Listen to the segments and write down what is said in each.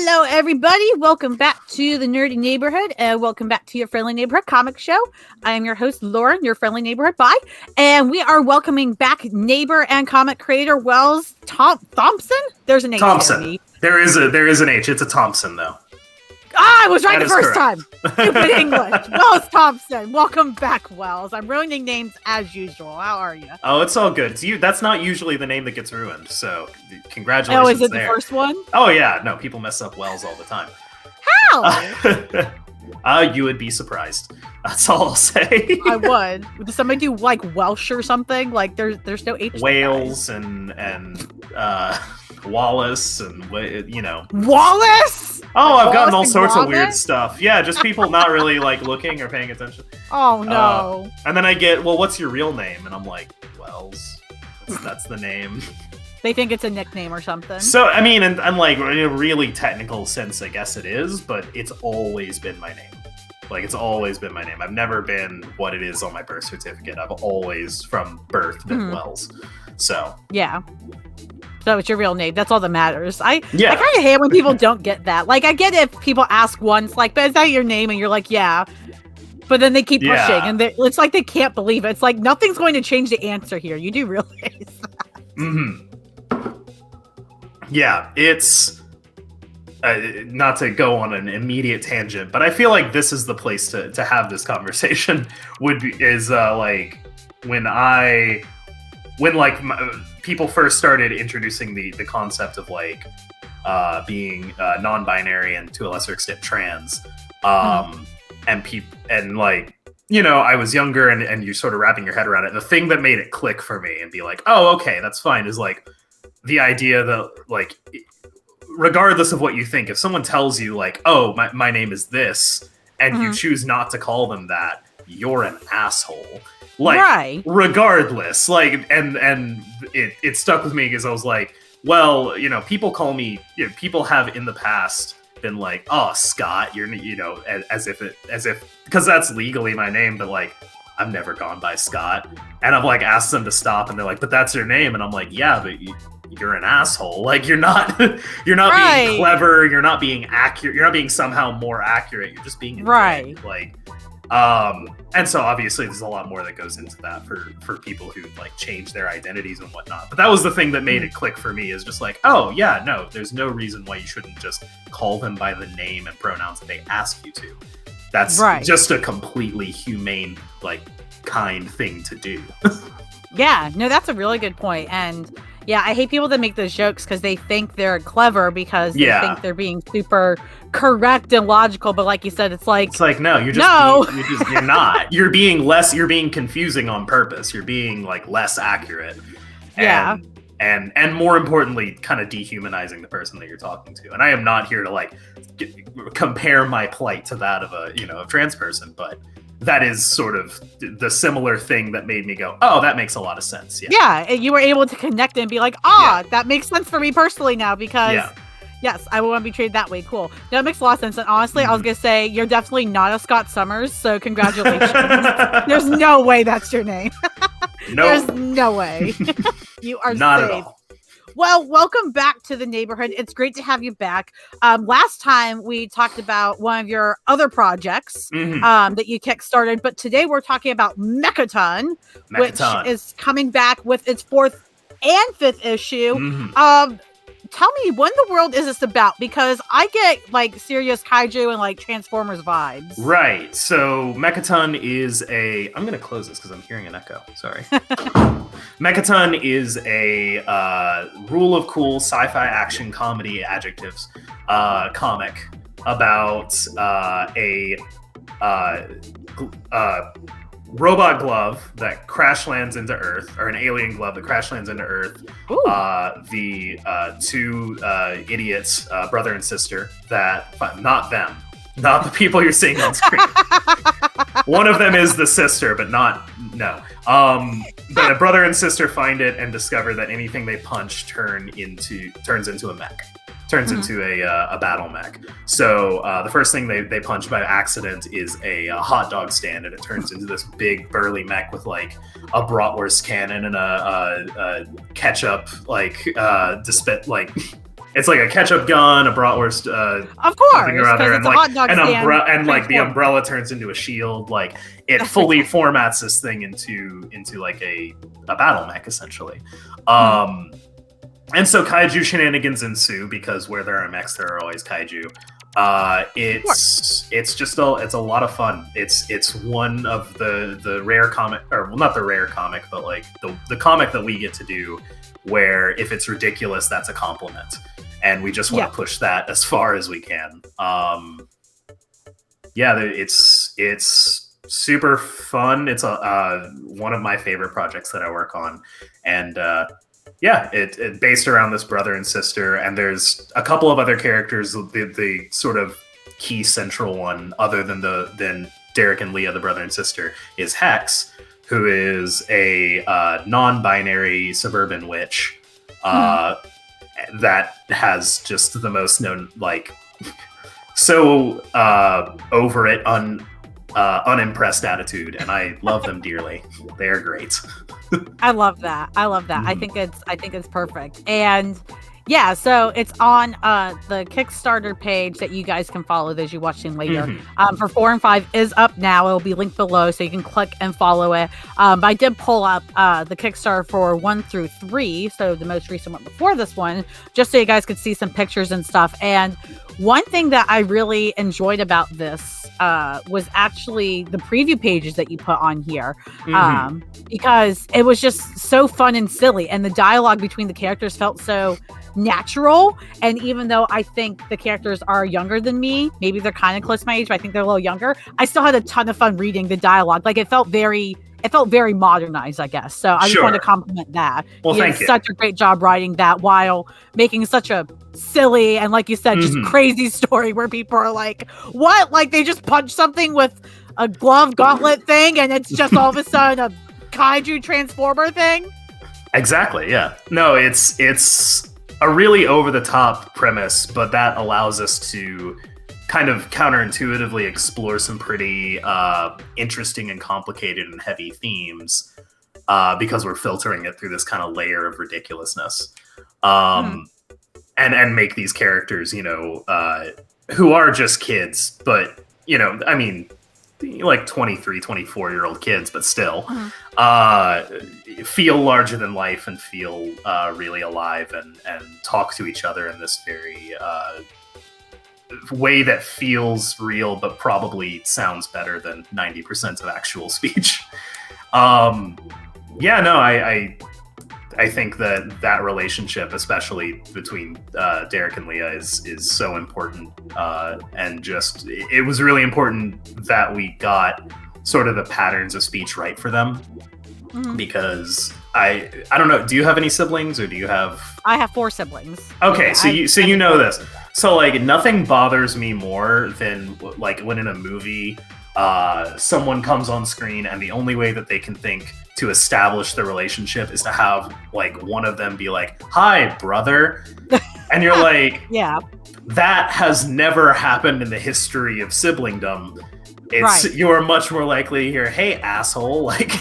Hello, everybody. Welcome back to the Nerdy Neighborhood, and welcome back to your friendly neighborhood comic show. I am your host, Lauren, your friendly neighborhood bye, and we are welcoming back neighbor and comic creator Wells Thompson. There's an H. Thompson. There is an H. It's a Thompson, though. I was right the first time. Stupid English. Wells Thompson. Welcome back, Wells. I'm ruining names as usual. How are you? Oh, it's all good. That's not usually the name that gets ruined, so congratulations. Oh, is it there. The first one? Oh, yeah. No, people mess up Wells all the time. How? You would be surprised. That's all I'll say. I would. Does somebody do like Welsh or something? Like there's no H. Wales and Wallace and Wallace. Oh, I've gotten all sorts of weird stuff. Yeah, just people not really like looking or paying attention. Oh no. And then I get, well, what's your real name? And I'm like, Wells. That's the name. They think it's a nickname or something. So, I mean, and like in a really technical sense, I guess it is, but it's always been my name. Like, it's always been my name. I've never been what it is on my birth certificate. I've always, from birth, been Wells. So. Yeah. So it's your real name. That's all that matters. I kind of hate when people don't get that. Like, I get if people ask once, like, but is that your name? And you're like, yeah. But then they keep pushing, and it's like they can't believe it. It's like, nothing's going to change the answer here. You do realize that. Mm-hmm. Yeah, it's... not to go on an immediate tangent, but I feel like this is the place to have this conversation. When people first started introducing the concept of like being non-binary and to a lesser extent trans, and like, you know, I was younger and you're sort of wrapping your head around it. The thing that made it click for me and be like, oh, okay, that's fine, is like the idea that like, regardless of what you think, if someone tells you like, oh, my name is this, and you choose not to call them that, you're an asshole. Like, regardless, like, and it stuck with me because I was like, well, you know, people call me, you know, people have in the past been like, oh, Scott, you're, you know, as if because that's legally my name, but like, I've never gone by Scott, and I've like asked them to stop, and they're like, but that's your name, and I'm like, yeah, but you're an asshole. Like, you're not being clever, you're not being accurate, you're not being somehow more accurate, you're just being right. Like, and so obviously there's a lot more that goes into that for people who like change their identities and whatnot. But that was the thing that made it click for me, is just like, oh yeah, no, there's no reason why you shouldn't just call them by the name and pronouns that they ask you to. That's just a completely humane, like, kind thing to do. Yeah, no, that's a really good point. And yeah, I hate people that make those jokes because they think they're clever because they think they're being super correct and logical. But like you said, it's like no, you're not. You're being confusing on purpose. You're being like less accurate. And more importantly, kind of dehumanizing the person that you're talking to. And I am not here to like compare my plight to that of a trans person, but that is sort of the similar thing that made me go, oh, that makes a lot of sense. Yeah, and you were able to connect and be like, that makes sense for me personally now, because yes, I want to be treated that way. Cool. That makes a lot of sense. And honestly, I was going to say, you're definitely not a Scott Summers, so congratulations. There's no way that's your name. No. There's no way. You are not safe. At all. Well, welcome back to the neighborhood. It's great to have you back. Last time we talked about one of your other projects that you kickstarted, but today we're talking about MECHATON, which is coming back with its 4th and 5th issue. Tell me, what in the world is this about? Because I get like serious kaiju and like Transformers vibes. Right. So MECHATON is I'm going to close this because I'm hearing an echo. Sorry. MECHATON is a rule of cool sci-fi action comedy adjectives comic about a robot glove that crash lands into Earth, or an alien glove that crash lands into Earth. The two idiots, brother and sister, not them, not the people you're seeing on screen. One of them is the sister, but no. But a brother and sister find it and discover that anything they punch turns into a mech. Turns into a battle mech. So the first thing they punch by accident is a hot dog stand, and it turns into this big burly mech with like a bratwurst cannon and a ketchup It's like a ketchup gun, a bratwurst, of course, something or other, and it's a hot dog and like the umbrella turns into a shield. Like it fully formats this thing into like a battle mech essentially. And so kaiju shenanigans ensue because where there are mechs, there are always kaiju. It's just it's a lot of fun. It's one of the rare comic, or well, not the rare comic, but like the comic that we get to do where if it's ridiculous, that's a compliment. And we just want to push that as far as we can. It's super fun. It's one of my favorite projects that I work on. And it based around this brother and sister, and there's a couple of other characters. The sort of key central one, other than Derek and Leah, the brother and sister, is Hex, who is a non-binary suburban witch that has just the most known, like, so over it, unimpressed attitude, and I love them dearly. They are great. I love that. I think it's perfect. And yeah, so it's on the Kickstarter page that you guys can follow as you're watching later. For 4 and 5 is up now. It'll be linked below, so you can click and follow it. But I did pull up the Kickstarter for 1 through 3, so the most recent one before this one, just so you guys could see some pictures and stuff. And one thing that I really enjoyed about this was actually the preview pages that you put on here, because it was just so fun and silly, and the dialogue between the characters felt so natural. And even though I think the characters are younger than me, maybe they're kind of close to my age, but I think they're a little younger, I still had a ton of fun reading the dialogue. Like it felt very modernized, I guess. So I just want to compliment that. Well, thank you. Such a great job writing that while making such a silly and, like you said, just crazy story where people are like, what? Like they just punch something with a glove gauntlet thing and it's just all of a sudden a kaiju transformer thing? Exactly, yeah. No, it's a really over-the-top premise, but that allows us to kind of counterintuitively explore some pretty interesting and complicated and heavy themes because we're filtering it through this kind of layer of ridiculousness. And make these characters, who are just kids, but, I mean, like 23, 24-year-old kids, but still feel larger than life and feel really alive and talk to each other in this very way that feels real, but probably sounds better than 90% of actual speech. I think that relationship, especially between Derek and Leah, is so important, and just it was really important that we got sort of the patterns of speech right for them, because I don't know. Do you have any siblings, or do you have? I have 4 siblings. Okay, so you know this. So like nothing bothers me more than like when in a movie someone comes on screen and the only way that they can think to establish the relationship is to have like one of them be like, "Hi, brother," and you're like, "Yeah, that has never happened in the history of siblingdom." You're much more likely to hear, "Hey, asshole!" Like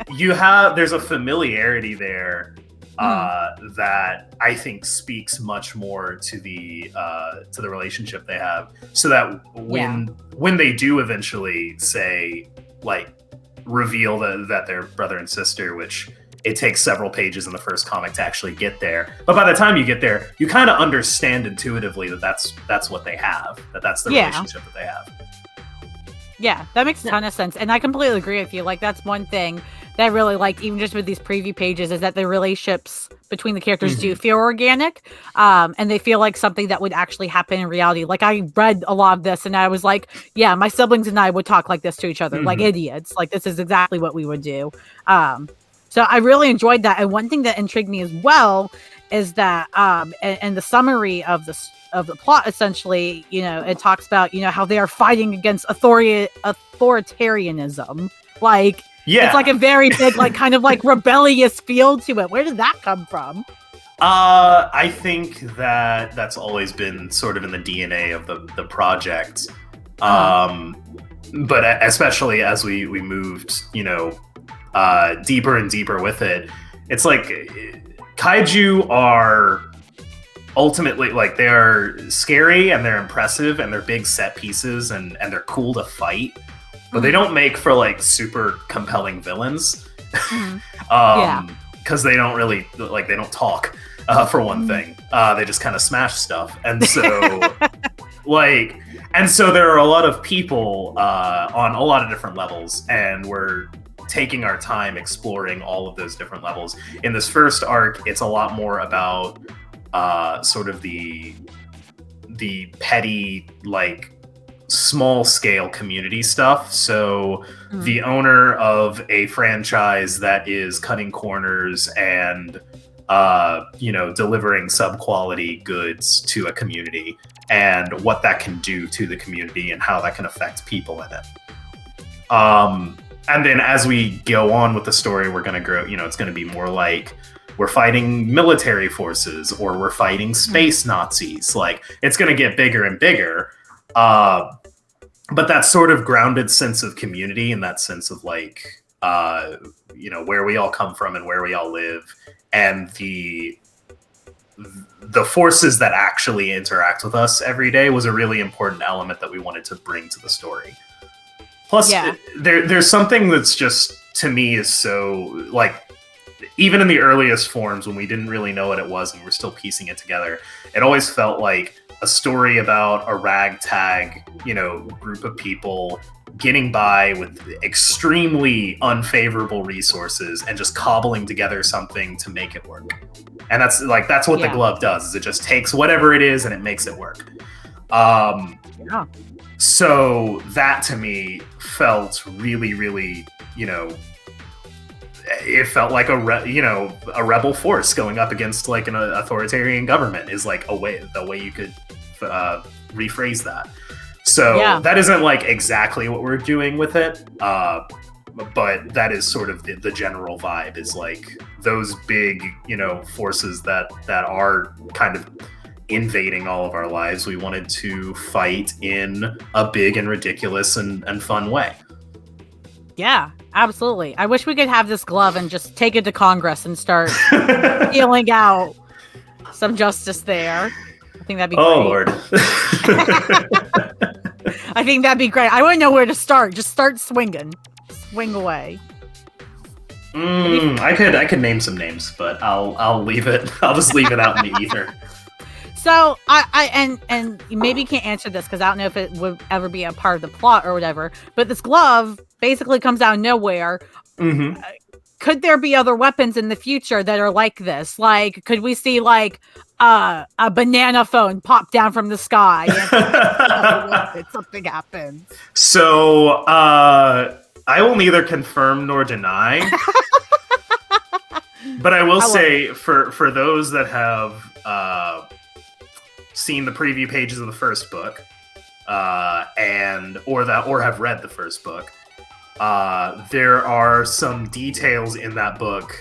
there's a familiarity there that I think speaks much more to the relationship they have, so that when they do eventually say, like, reveal that they're brother and sister, which it takes several pages in the first comic to actually get there, but by the time you get there, you kind of understand intuitively that's what they have, that's the relationship that they have. Yeah, that makes a ton of sense, and I completely agree with you. Like, that's one thing that I really like, even just with these preview pages, is that the relationships between the characters do feel organic, and they feel like something that would actually happen in reality. Like, I read a lot of this, and I was like, yeah, my siblings and I would talk like this to each other, like idiots. Like, this is exactly what we would do. So I really enjoyed that, and one thing that intrigued me as well is that, and the summary of the plot, essentially, it talks about, how they are fighting against authoritarianism. Like, it's like a very big, like, kind of like rebellious feel to it. Where did that come from? I think that's always been sort of in the DNA of the project. But especially as we moved, deeper and deeper with it, it's like kaiju are ultimately, like, they're scary and they're impressive and they're big set pieces and they're cool to fight, but they don't make for like super compelling villains. Because they don't really, like, they don't talk, for one thing. They just kind of smash stuff. And so like, and so there are a lot of people on a lot of different levels, and we're taking our time exploring all of those different levels. In this first arc, it's a lot more about sort of the petty, like, small scale community stuff. So the owner of a franchise that is cutting corners and delivering sub-quality goods to a community, and what that can do to the community and how that can affect people in it. And then as we go on with the story, we're going to grow, it's going to be more like we're fighting military forces, or we're fighting space Nazis. Like, it's going to get bigger and bigger. But that sort of grounded sense of community, and that sense of, like, where we all come from and where we all live, and the forces that actually interact with us every day was a really important element that we wanted to bring to the story. Plus, there's something that's just, to me, is so, like, even in the earliest forms when we didn't really know what it was and we're still piecing it together, it always felt like a story about a ragtag, group of people getting by with extremely unfavorable resources and just cobbling together something to make it work. And that's what the glove does, is it just takes whatever it is and it makes it work. So that, to me, felt really, really, it felt like a rebel force going up against, like, an authoritarian government is, like, the way you could rephrase that. So that isn't, like, exactly what we're doing with it, but that is sort of the general vibe, is, like, those big, forces that are kind of invading all of our lives. We wanted to fight in a big and ridiculous and fun way. Yeah, absolutely. I wish we could have this glove and just take it to Congress and start dealing out some justice there. I think that'd be great. Oh, Lord. I think that'd be great. I want to know where to start. Just start swinging. Swing away. I could name some names, but I'll leave it. I'll just leave it out in the ether. So I maybe you can't answer this because I don't know if it would ever be a part of the plot or whatever, but this glove basically comes out of nowhere. Could there be other weapons in the future that are like this? Like, could we see, like, a banana phone pop down from the sky and something happens? So I will neither confirm nor deny. But I will say, for those that have seen the preview pages of the first book, or have read the first book, there are some details in that book.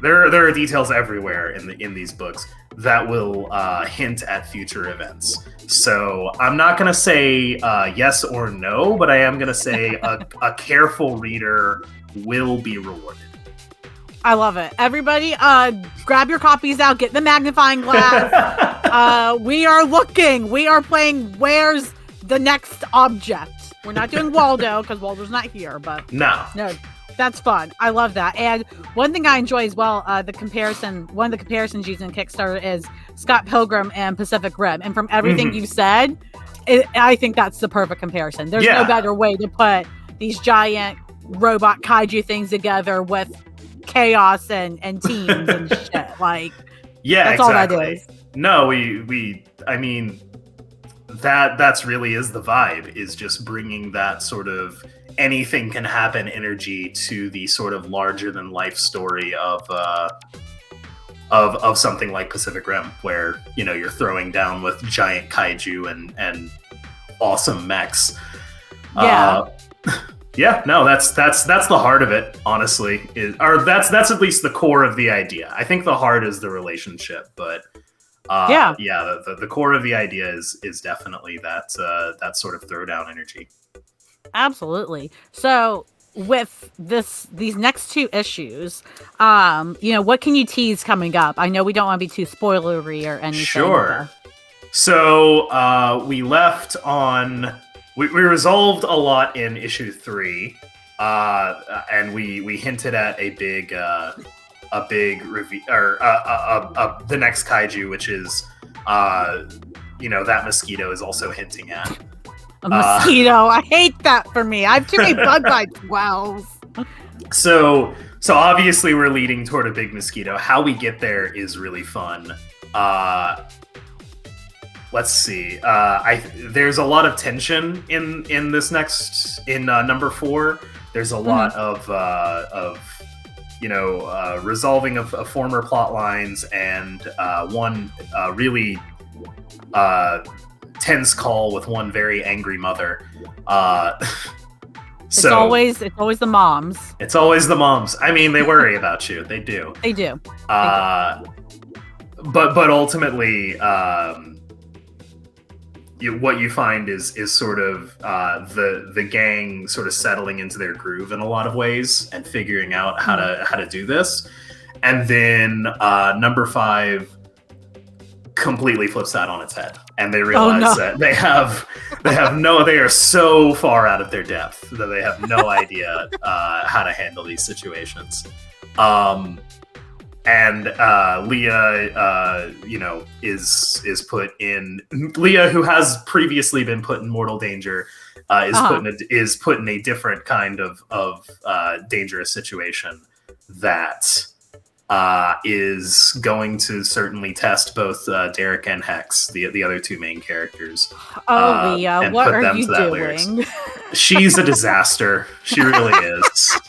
There are details everywhere in these books that will hint at future events. So I'm not going to say yes or no, but I am going to say a careful reader will be rewarded. I love it. Everybody, grab your copies out, get the magnifying glass. We are looking. We are playing Where's the Next Object. We're not doing Waldo because Waldo's not here, but no, that's fun. I love that. And one thing I enjoy as well, one of the comparisons used in Kickstarter is Scott Pilgrim and Pacific Rim. And from everything you've said, I think that's the perfect comparison. There's no better way to put these giant robot kaiju things together with chaos and teams and shit. Like, that's exactly all that is. No, I mean, that's really is the vibe, is just bringing that sort of anything can happen energy to the sort of larger than life story of something like Pacific Rim, where, you're throwing down with giant kaiju and awesome mechs. No, that's the heart of it, honestly. That's at least the core of the idea. I think the heart is the relationship, but the core of the idea is definitely that sort of throwdown energy. Absolutely. So with these next 2 issues, what can you tease coming up? I know we don't want to be too spoilery or anything. Sure. So we left on. We resolved a lot in issue 3, and we hinted at a big review, or the next kaiju, which is that mosquito is also hinting at. A mosquito. I hate that for me. I have too many bug bites. Wells. So obviously we're leading toward a big mosquito. How we get there is really fun. Let's see. There's a lot of tension in this next number 4. There's a lot of resolving of former plot lines, and one really tense call with one very angry mother. It's always the moms. It's always the moms. I mean, they worry about you. They do. They do. But ultimately, what you find is sort of the gang sort of settling into their groove in a lot of ways and figuring out how to do this. And then number 5 completely flips that on its head, and they realize that they are so far out of their depth that they have no idea how to handle these situations. And Leah, is put in. Leah, who has previously been put in mortal danger, is put in a different kind of dangerous situation that is going to certainly test both Derek and Hex, the other 2 main characters. Oh, Leah, what are you doing? She's a disaster. She really is.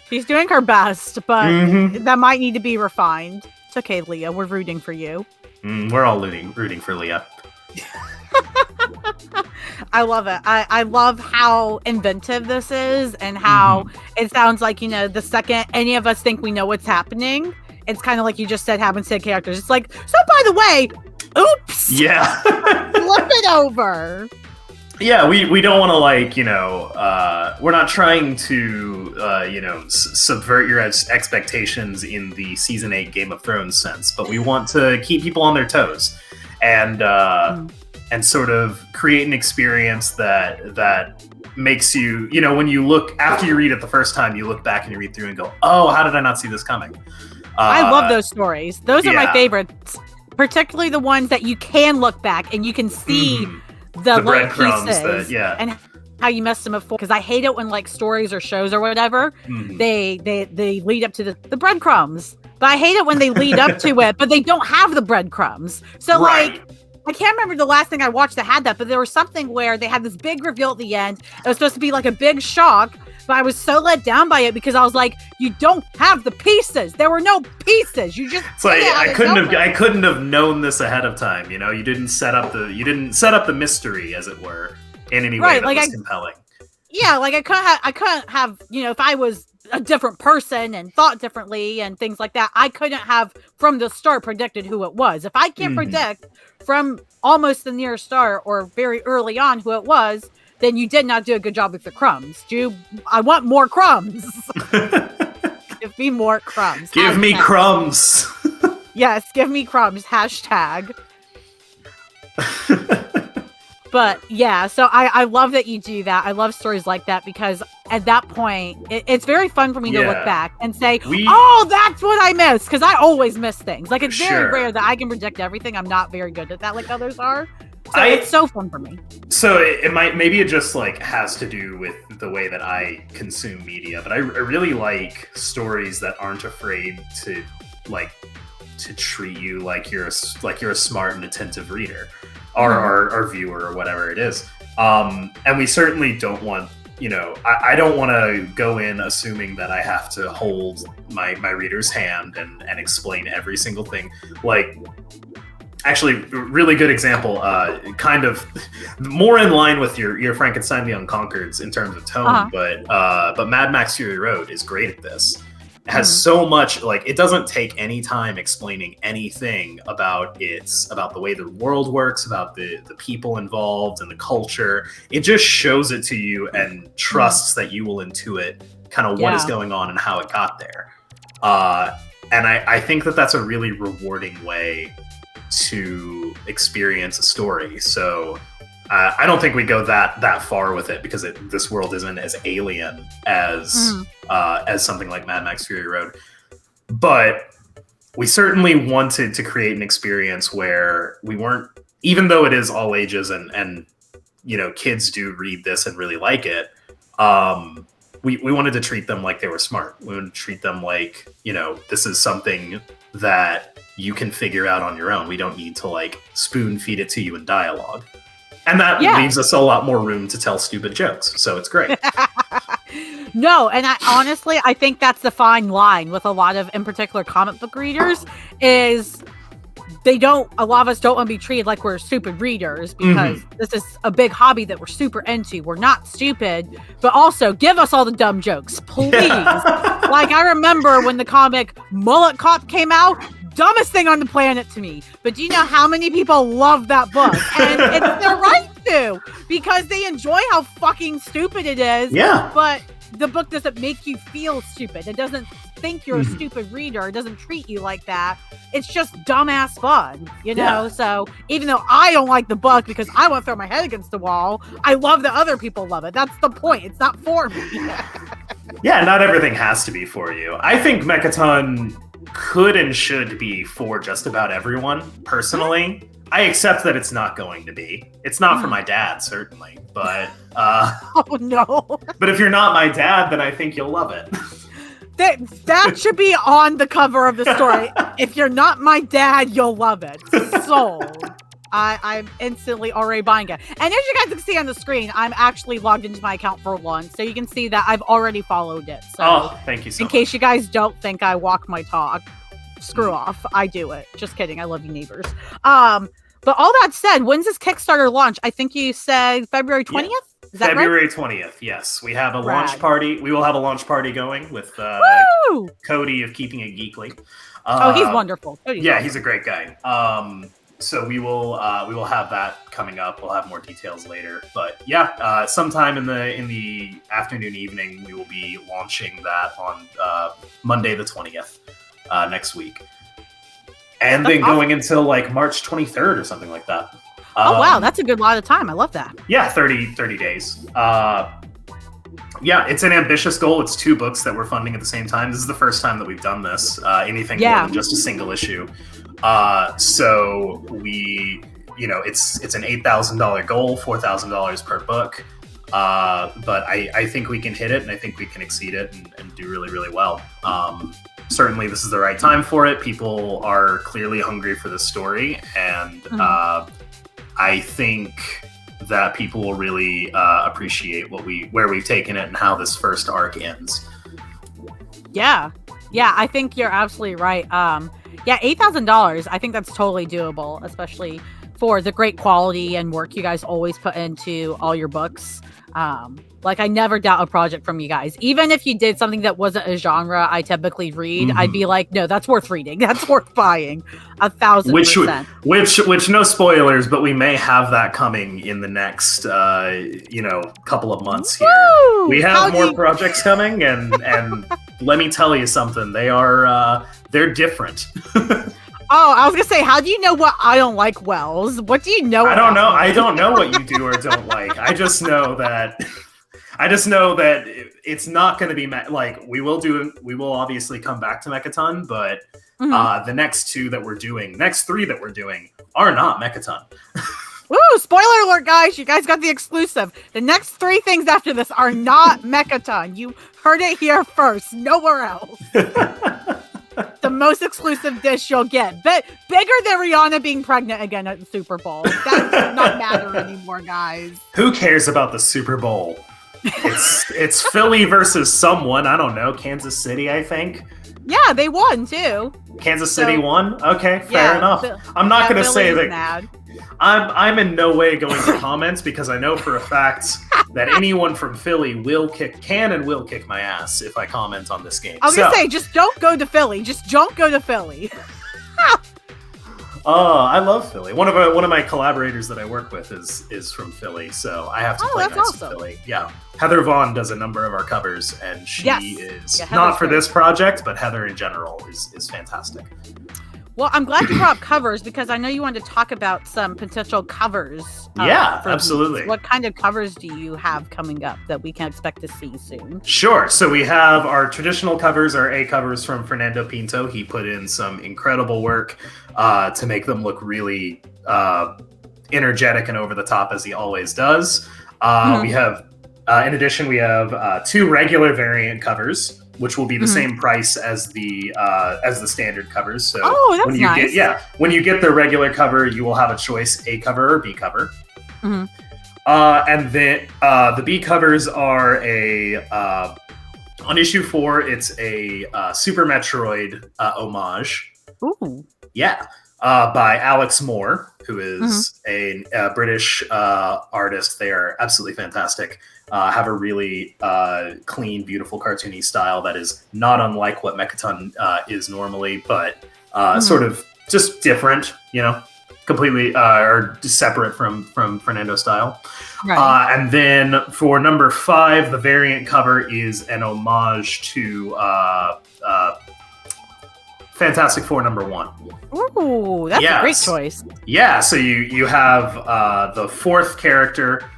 She's doing her best, but that might need to be refined. It's okay, Leah. We're rooting for you. We're all rooting for Leah. I love it. I love how inventive this is, and how it sounds like, the second any of us think we know what's happening, it's kind of like you just said, having said characters. It's like, so by the way, oops. Yeah. Flip it over. Yeah, we don't want to we're not trying to subvert your expectations in the season 8 Game of Thrones sense, but we want to keep people on their toes and sort of create an experience that makes you, when you look after you read it the first time, you look back and you read through and go, oh, how did I not see this coming? I love those stories. Those are my favorites, particularly the ones that you can look back and you can see the breadcrumbs and how you messed them up for. Because I hate it when stories or shows or whatever, they lead up to the breadcrumbs. But I hate it when they lead up to it, but they don't have the breadcrumbs. So I can't remember the last thing I watched that had that, but there was something where they had this big reveal at the end. It was supposed to be like a big shock, but I was so let down by it because I was like, you don't have the pieces. There were no pieces. You just I couldn't have known this ahead of time. You didn't set up the mystery, as it were, in any way that was compelling. Yeah, I couldn't have, if I was a different person and thought differently and things like that, I couldn't have from the start predicted who it was. If I can't predict from almost the near start or very early on who it was, then you did not do a good job with the crumbs. I want more crumbs. Give me more crumbs. Give me crumbs. Yes, give me crumbs. Hashtag. But yeah, so I love that you do that. I love stories like that because at that point, it's very fun for me to look back and say, oh, that's what I missed. Because I always miss things. It's very rare that I can predict everything. I'm not very good at that like others are. So it's so fun for me. So maybe it just has to do with the way that I consume media. But I really like stories that aren't afraid to treat you like you're a smart and attentive reader. Or viewer or whatever it is. And we certainly don't want, I don't want to go in assuming that I have to hold my reader's hand and explain every single thing. Actually, really good example, kind of more in line with your Frankenstein the Unconquereds in terms of tone, but Mad Max Fury Road is great at this. has so much, like, it doesn't take any time explaining anything about the way the world works, about the people involved and the culture. It just shows it to you and trusts that you will intuit kind of what is going on and how it got there. And I think that that's a really rewarding way to experience a story. So I don't think we go that far with it, because this world isn't as alien as something like Mad Max Fury Road. But we certainly wanted to create an experience where we weren't, even though it is all ages and you know, kids do read this and really like it, we wanted to treat them like they were smart. We wanted to treat them like, you know, this is something that you can figure out on your own. We don't need to like spoon feed it to you in dialogue. And that leaves us a lot more room to tell stupid jokes. So it's great. No, and I think that's the fine line with a lot of, in particular, comic book readers, is a lot of us don't want to be treated like we're stupid readers, because this is a big hobby that we're super into. We're not stupid, but also give us all the dumb jokes, please. Like, I remember when the comic Mullet Cop came out, dumbest thing on the planet to me. But do you know how many people love that book? And it's their right to, because they enjoy how fucking stupid it is. Yeah. But the book doesn't make you feel stupid. It doesn't think you're a stupid reader. It doesn't treat you like that. It's just dumbass fun, you know? So even though I don't like the book because I want to throw my head against the wall, I love that other people love it. That's the point. It's not for me. Yeah, not everything has to be for you. I think Mechaton could and should be for just about everyone, personally. I accept that it's not going to be. It's not for my dad, certainly, but oh no. But if you're not my dad, then I think you'll love it. That should be on the cover of the story. If you're not my dad, you'll love it. Sold. I'm instantly already buying it. And as you guys can see on the screen, I'm actually logged into my account for once, so you can see that I've already followed it. So thank you so much. In case you guys don't think I walk my talk, screw off. I do it. Just kidding. I love you, neighbors. But all that said, when's this Kickstarter launch? I think you said February 20th? Yeah. Is that February right? 20th, yes. We have a launch party. We will have a launch party going with Cody of Keeping It Geekly. He's wonderful. He's a great guy. So we will have that coming up. We'll have more details later. But yeah, sometime in the afternoon, evening, we will be launching that on Monday the 20th next week. And then going until like March 23rd or something like that. Oh, wow. That's a good lot of time. I love that. Yeah, 30 days. Yeah, it's an ambitious goal. It's 2 books that we're funding at the same time. This is the first time that we've done this. Anything more than just a single issue. So we, it's an $8,000 goal, $4,000 per book. But I think we can hit it, and I think we can exceed it and do really, really well. Certainly this is the right time for it. People are clearly hungry for this story, and I think that people will really appreciate where we've taken it and how this first arc ends. Yeah, I think you're absolutely right. $8,000. I think that's totally doable, especially for the great quality and work you guys always put into all your books. I never doubt a project from you guys. Even if you did something that wasn't a genre I typically read, I'd be like, no, that's worth reading. That's worth buying. 1,000%. Which no spoilers, but we may have that coming in the next, couple of months here. Woo! We have more projects coming, and let me tell you something. They're different. Oh, I was gonna say, how do you know what I don't like, Wells? What do you know? I don't know. I don't know what you do or don't like. I just know that it's not going to be we will obviously come back to Mechaton, but the next 3 that we're doing are not Mechaton. Woo! Spoiler alert, guys! You guys got the exclusive. The next 3 things after this are not Mechaton. You heard it here first. Nowhere else. The most exclusive dish you'll get. But bigger than Rihanna being pregnant again at the Super Bowl. That does not matter anymore, guys. Who cares about the Super Bowl? It's Philly versus someone. I don't know. Kansas City, I think. Yeah, they won too. Kansas City won? Okay, fair enough. I'm not going to say that. Mad. I'm in no way going to comment because I know for a fact that anyone from Philly can and will kick my ass if I comment on this game. I was gonna say, just don't go to Philly. Just don't go to Philly. I love Philly. One of my collaborators that I work with is from Philly, so I have to play nice in Philly. Yeah, Heather Vaughn does a number of our covers, and she is not for this project, but Heather in general is fantastic. Well, I'm glad you brought up covers because I know you wanted to talk about some potential covers. Yeah, absolutely. What kind of covers do you have coming up that we can expect to see soon? Sure. So we have our traditional covers, our A covers from Fernando Pinto. He put in some incredible work to make them look really energetic and over the top, as he always does. We have, in addition, we have 2 regular variant covers, which will be the same price as the standard covers. So that's nice. When you get the regular cover, you will have a choice: A cover or B cover. And then the B covers are on issue 4. It's a Super Metroid homage. Ooh. Yeah, by Alex Moore, who is a British artist. They are absolutely fantastic. Have a really clean, beautiful, cartoony style that is not unlike what Mechaton is normally, but sort of just different, completely or separate from Fernando's style. Right. And then for number 5, the variant cover is an homage to Fantastic Four number 1. Ooh, that's a great choice. Yeah, so you have the 4th character,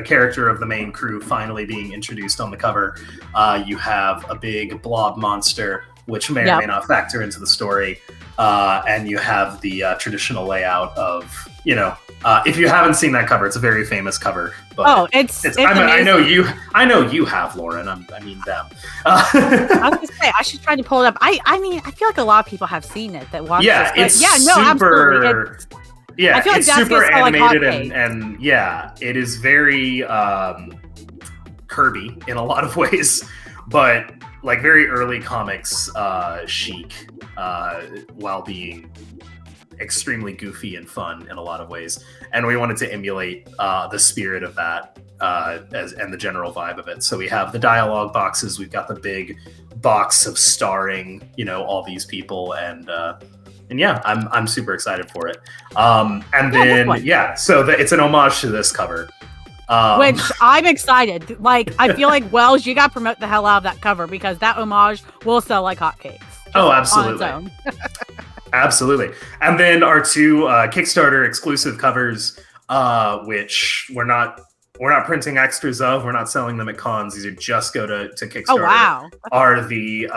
character of the main crew finally being introduced on the cover. You have a big blob monster, which may or may not factor into the story. And you have the traditional layout of, if you haven't seen that cover, it's a very famous cover. But it's I know you have, Lauren. I mean them. I was gonna say I should try to pull it up. I mean, I feel like a lot of people have seen it that watch this. Absolutely. Yeah, I feel like it's super animated and it is very Kirby in a lot of ways, but like very early comics chic, while being extremely goofy and fun in a lot of ways. And we wanted to emulate the spirit of that and the general vibe of it. So we have the dialogue boxes. We've got the big box of starring, all these people, and I'm super excited for it. And then so it's an homage to this cover. Which I'm excited. Like, I feel like Wells, you got to promote the hell out of that cover because that homage will sell like hotcakes. Oh, absolutely. Absolutely. And then our 2 Kickstarter exclusive covers, which we're not printing extras of. We're not selling them at cons. These are just go to Kickstarter. Oh, wow. Are the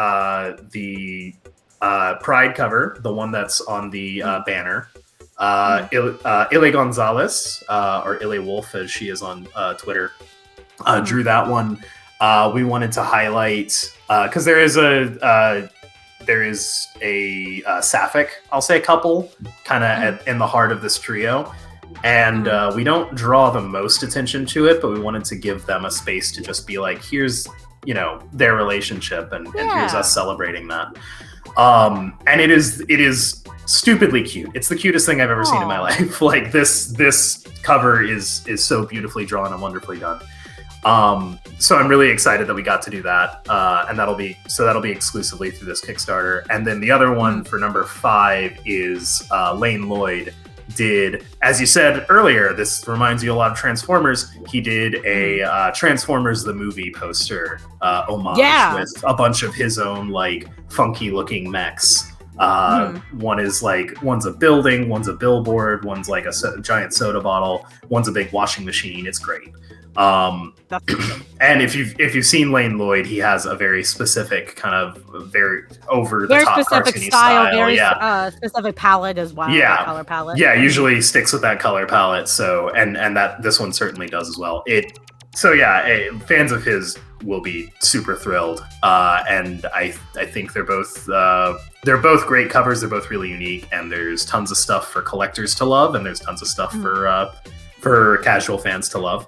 Pride cover, the one that's on the banner. Ile Gonzalez, or Ile Wolf as she is on Twitter, drew that one. We wanted to highlight because there is a sapphic, I'll say, couple kind of in the heart of this trio, and we don't draw the most attention to it, but we wanted to give them a space to just be like, here's their relationship, and here's us celebrating that. And it is stupidly cute. It's the cutest thing I've ever seen in my life. Like this cover is so beautifully drawn and wonderfully done. So I'm really excited that we got to do that. And that'll be exclusively through this Kickstarter. And then the other one for number 5 is Lane Lloyd did, as you said earlier, this reminds you a lot of Transformers. He did a Transformers the movie poster homage with a bunch of his own like funky looking mechs. One's a building, one's a billboard, one's like a giant soda bottle, one's a big washing machine. It's great. And if you've seen Lane Lloyd, he has a very specific kind of very over the top specific cartoony style, very specific palette as well. Yeah, color palette. Yeah, usually sticks with that color palette. So and that this one certainly does as well. Fans of his will be super thrilled. And I think they're both great covers. They're both really unique, and there's tons of stuff for collectors to love, and there's tons of stuff for casual fans to love.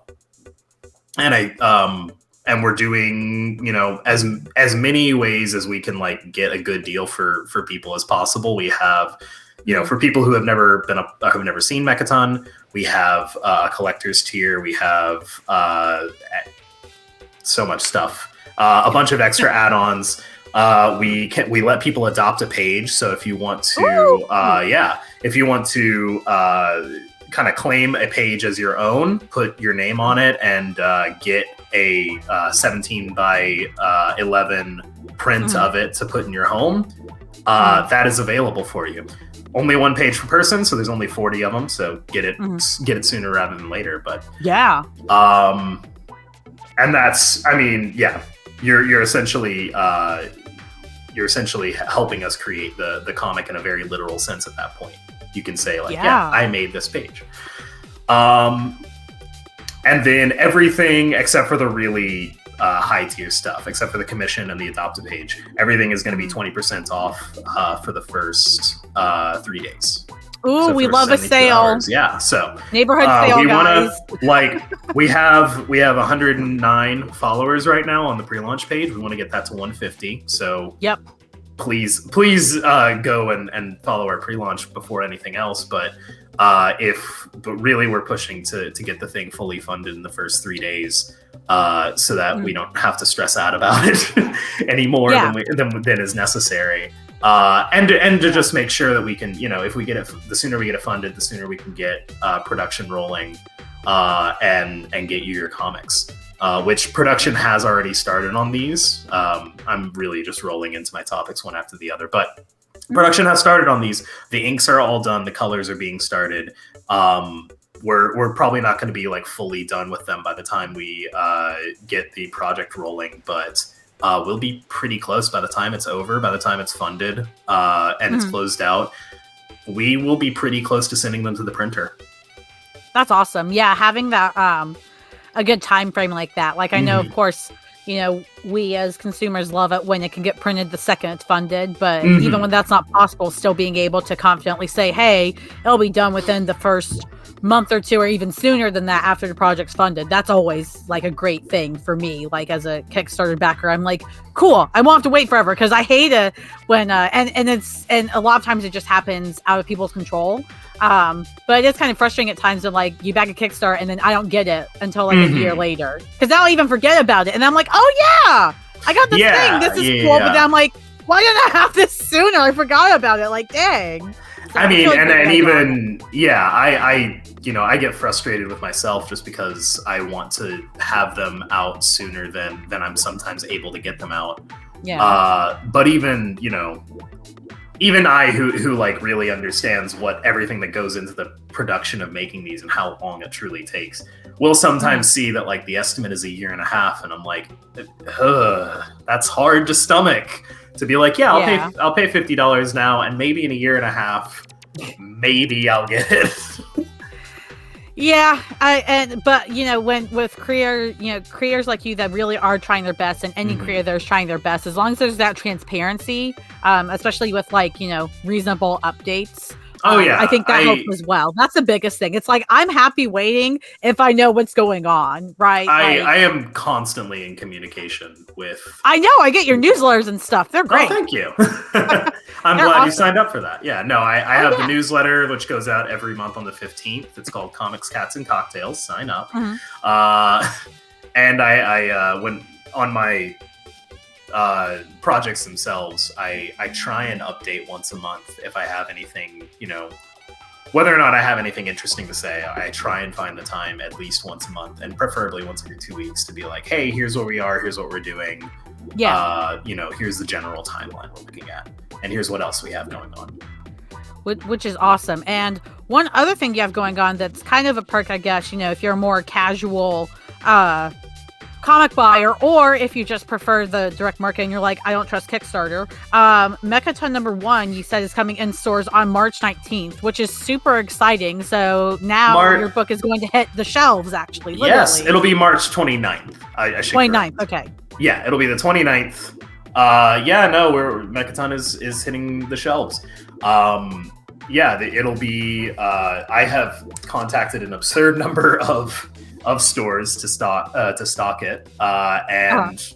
And we're doing, as many ways as we can like get a good deal for people as possible. We have for people who have never seen Mechaton, we have a collector's tier. We have so much stuff, a bunch of extra add-ons. We let people adopt a page. So if you want to, kind of claim a page as your own, put your name on it, and get a 17 by 11 print of it to put in your home, that is available for you. Only one page per person, so there's only 40 of them. So get it sooner rather than later. But and that's, you're essentially helping us create the comic in a very literal sense at that point. You can say I made this page. And then everything except for the really high tier stuff, except for the commission and the adopt a page, everything is going to be 20% off for the first 3 days. Ooh, we love a sale. Hours. Yeah, so neighborhood sale, guys. We have 109 followers right now on the pre-launch page. We want to get that to 150. So please go and follow our pre-launch before anything else. But really we're pushing to get the thing fully funded in the first 3 days, so that we don't have to stress out about it anymore than is necessary. And to just make sure that we can, if we get it, the sooner we get it funded, the sooner we can get production rolling, and get you your comics, which production has already started on these. I'm really just rolling into my topics one after the other, but production has started on these. The inks are all done. The colors are being started. We're probably not going to be fully done with them by the time we get the project rolling, but we'll be pretty close by the time it's over, by the time it's funded and it's closed out. We will be pretty close to sending them to the printer. That's awesome. Yeah, having that a good time frame like that. I know, of course, we as consumers love it when it can get printed the second it's funded, but even when that's not possible, still being able to confidently say, hey, it'll be done within the first month or two, or even sooner than that after the project's funded. That's always a great thing for me. As a Kickstarter backer, I'm cool, I won't have to wait forever, because I hate it when and a lot of times it just happens out of people's control. But it's kind of frustrating at times when you back a Kickstarter and then I don't get it until a year later, because I'll even forget about it, and I'm oh yeah, I got this thing, this is cool. But then I'm why didn't I have this sooner? I forgot about it. Dang. So I get frustrated with myself just because I want to have them out sooner than I'm sometimes able to get them out. Yeah. But even I who really understands what everything that goes into the production of making these and how long it truly takes, will sometimes see that the estimate is 1.5 years, and I'm that's hard to stomach, to be I'll pay $50 now, and maybe in 1.5 years, maybe I'll get it. Yeah, but when with creators like you that really are trying their best, and any creator that is trying their best, as long as there's that transparency, especially with reasonable updates. I think that helps as well. That's the biggest thing. It's I'm happy waiting if I know what's going on, right? I am constantly in communication with. I know, I get your newsletters and stuff. They're great. Oh, thank you. I'm glad you signed up for that. Yeah, no, I have the newsletter, which goes out every month on the 15th. It's called Comics, Cats, and Cocktails. Sign up. And I when on my projects themselves, I try and update once a month if I have anything, whether or not I have anything interesting to say. I try and find the time at least once a month, and preferably once every 2 weeks, to be hey, here's where we are, here's what we're doing. Yeah. Here's the general timeline we're looking at, and here's what else we have going on. Which is awesome. And one other thing you have going on that's kind of a perk, I guess, if you're a more casual comic buyer, or if you just prefer the direct marketing, you're I don't trust Kickstarter. Mechaton #1, you said, is coming in stores on March 19th, which is super exciting. So now your book is going to hit the shelves, actually. Literally. Yes, it'll be March 29th. I should 29th, okay. Yeah, it'll be the 29th. Mechaton is hitting the shelves. It'll be. I have contacted an absurd number of stores to stock it, and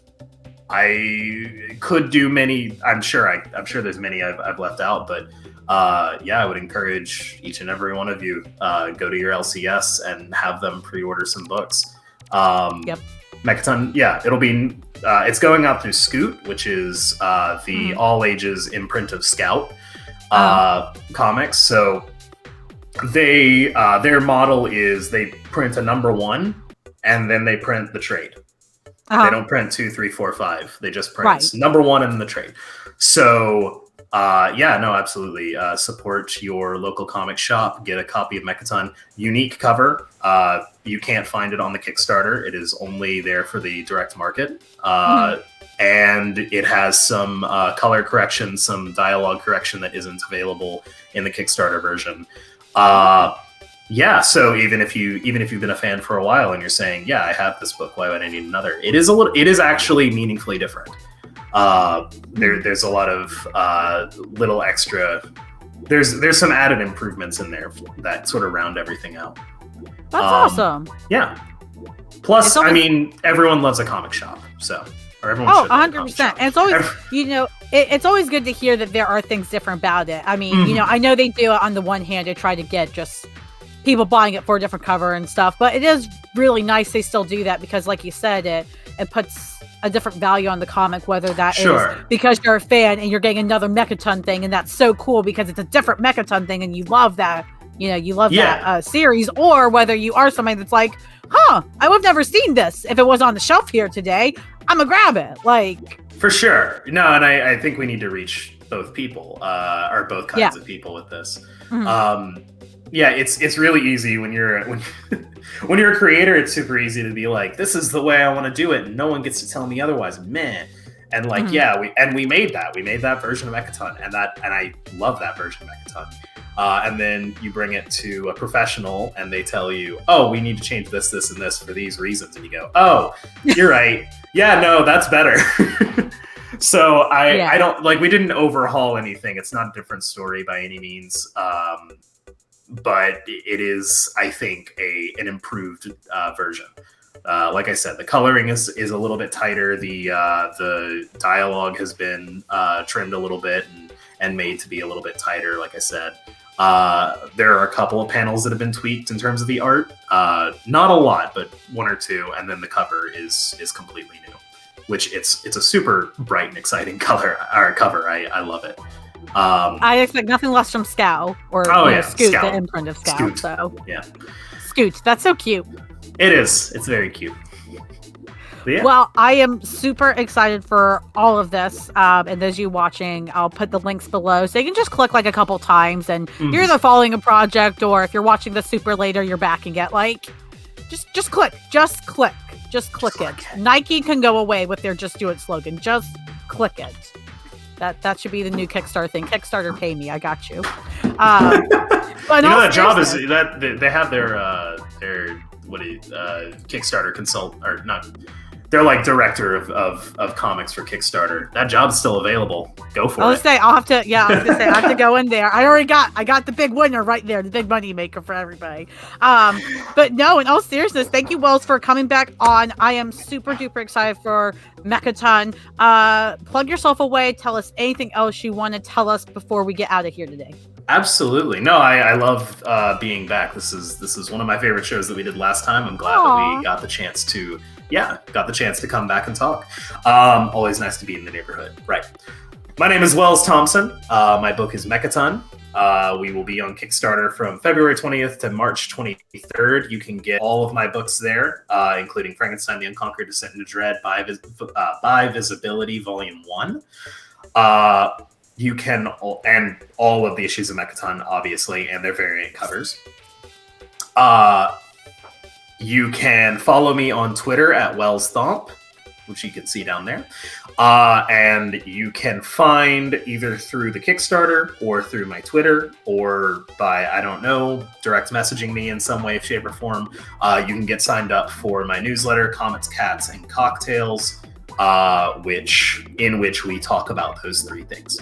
I could do many. I'm sure there's many I've left out, but I would encourage each and every one of you go to your LCS and have them pre-order some books. Yep. Mechaton, it'll be it's going out through Scoot, which is the all ages imprint of Scout comics. So they their model is they print a number 1 and then they print the trade. They don't print 2, 3, 4, 5. They just print number 1 and the trade. So absolutely. Support your local comic shop. Get a copy of Mechaton. Unique cover. You can't find it on the Kickstarter. It is only there for the direct market. And it has some color correction, some dialogue correction that isn't available in the Kickstarter version. So even if you've been a fan for a while and you're saying, I have this book, why would I need another? It is actually meaningfully different. There's a lot of little extra. There's some added improvements in there that sort of round everything out. That's awesome. Yeah. Plus, everyone loves a comic shop, so everyone. 100%. And it's always it's always good to hear that there are things different about it. I mean, I know they do it on the one hand to try to get just people buying it for a different cover and stuff, but it is really nice they still do that because, like you said, it puts a different value on the comic, whether that is because you're a fan and you're getting another Mechaton thing, and that's so cool because it's a different Mechaton thing and you love that, that series, or whether you are somebody that's like, I would have never seen this if it was on the shelf here today. I'm gonna grab it. For sure. No, and I think we need to reach both people, or both kinds of people with this. It's really easy when you're when you're a creator. It's super easy to be like, this is the way I want to do it, and no one gets to tell me otherwise. Man, and we made that version of Mechaton, and I love that version of Mechaton. And then you bring it to a professional, and they tell you, we need to change this, this, and this for these reasons, and you go, you're right. Yeah, no, that's better. So I don't we didn't overhaul anything. It's not a different story by any means. But it is, I think, an improved version. Like I said, the coloring is a little bit tighter. The dialogue has been trimmed a little bit and made to be a little bit tighter. Like I said, there are a couple of panels that have been tweaked in terms of the art. Not a lot, but 1 or 2. And then the cover is completely new, which it's a super bright and exciting cover. I love it. I expect nothing less from Scout or Scoot, the imprint of Scout. Scoot. So Scoot. That's so cute. It is. It's very cute. Well, I am super excited for all of this. And those of you watching, I'll put the links below so you can just click a couple times, and you're either following a project, or if you're watching this super later, you're backing it. Just click it. Nike can go away with their "Just Do It" slogan. Just click it. That should be the new Kickstarter thing. Kickstarter, pay me. I got you. But that job is that they have their Kickstarter consult, or not. They're like director of comics for Kickstarter. That job's still available. Go for it. I have to go in there. I got the big winner right there, the big money maker for everybody. But no, in all seriousness, thank you, Wells, for coming back on. I am super duper excited for Mechaton. Plug yourself away. Tell us anything else you want to tell us before we get out of here today. Absolutely. No, I love being back. This is one of my favorite shows that we did last time. I'm glad that we got the chance to come back and talk. Always nice to be in the neighborhood. Right. My name is Wells Thompson. My book is Mechaton. We will be on Kickstarter from February 20th to March 23rd. You can get all of my books there, including Frankenstein, The Unconquered Descent into Dread, by Visibility, Volume 1. You can, and all of the issues of Mechaton, obviously, and their variant covers. You can follow me on Twitter at Wells Thomp, which you can see down there. And you can find either through the Kickstarter or through my Twitter or by, direct messaging me in some way, shape, or form. You can get signed up for my newsletter, Comets, Cats, and Cocktails, in which we talk about those 3 things.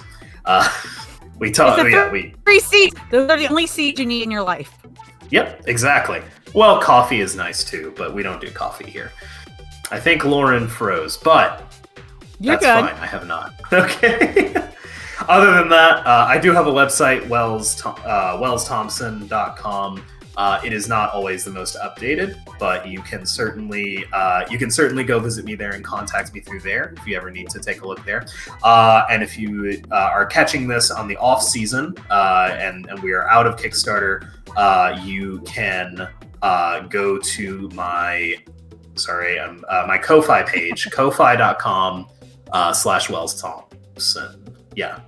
We talk. We 3 seeds. Those are the only seeds you need in your life. Yep, exactly. Well, coffee is nice too, but we don't do coffee here. I think Lauren froze, but that's fine. I have not. Okay. Other than that, I do have a website, WELLS it is not always the most updated, but you can certainly go visit me there and contact me through there if you ever need to take a look there. And if you are catching this on the off season and we are out of Kickstarter, you can go to my Ko-Fi page, kofi.com/Wells Thompson. Yeah.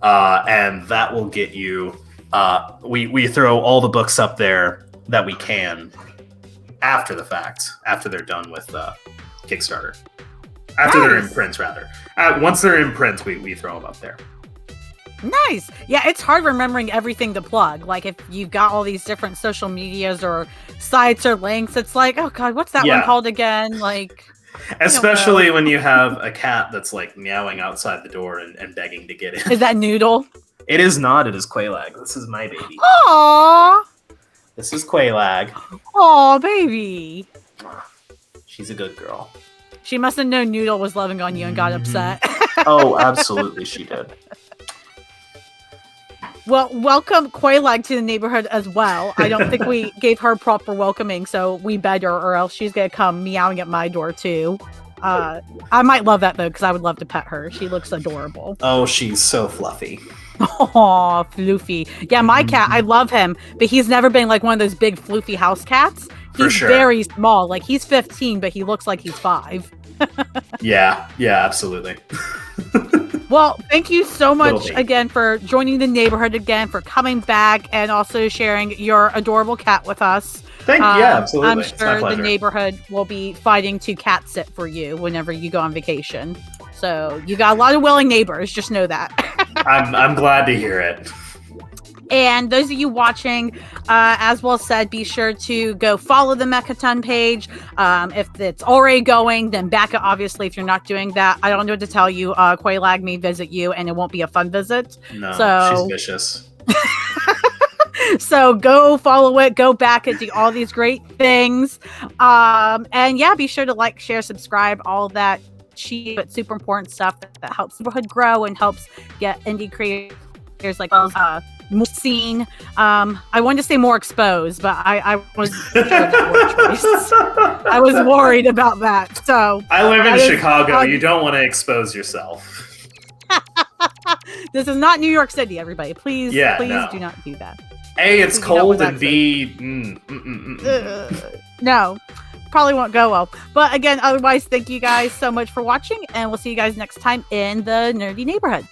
And that will get you, we throw all the books up there that we can after the fact, after they're done with Kickstarter. After they're in print, rather. Once they're in print, we throw them up there. Nice. Yeah, it's hard remembering everything to plug. Like, if you've got all these different social medias or sites or links, it's like, oh God, what's that one called again? Like, especially when you have a cat that's like meowing outside the door and begging to get in. Is that Noodle? It is not. It is Quaylag. This is my baby. Aww. This is Quaylag. Aw, baby. She's a good girl. She must have known Noodle was loving on you and got upset. Oh, absolutely she did. Well, welcome Quaylag to the neighborhood as well. I don't think we gave her proper welcoming, so we better, or else she's going to come meowing at my door too. I might love that though, because I would love to pet her. She looks adorable. Oh, she's so fluffy. Oh, floofy. Yeah, my cat, I love him, but he's never been like one of those big floofy house cats. He's very small. Like, he's 15, but he looks like he's 5. Yeah, absolutely. Well, thank you so much again for joining the neighborhood again, for coming back, and also sharing your adorable cat with us. Absolutely. I'm sure the neighborhood will be fighting to cat sit for you whenever you go on vacation. So you got a lot of willing neighbors. Just know that. I'm glad to hear it. And those of you watching, as well said, be sure to go follow the Mechaton page. If it's already going, then back it, obviously, if you're not doing that. I don't know what to tell you. Quaylag may visit you, and it won't be a fun visit. No, she's vicious. So go follow it, go back it, do all these great things. And yeah, be sure to like, share, subscribe, all that cheap but super important stuff that helps the neighborhood grow and helps get indie creators like more seen. I wanted to say more exposed, but I was I was worried about that. So I live in Chicago. You don't want to expose yourself. This is not New York City, everybody. Please do not do that. A, it's cold, and B, no, probably won't go well. But again, otherwise, thank you guys so much for watching, and we'll see you guys next time in the nerdy neighborhood.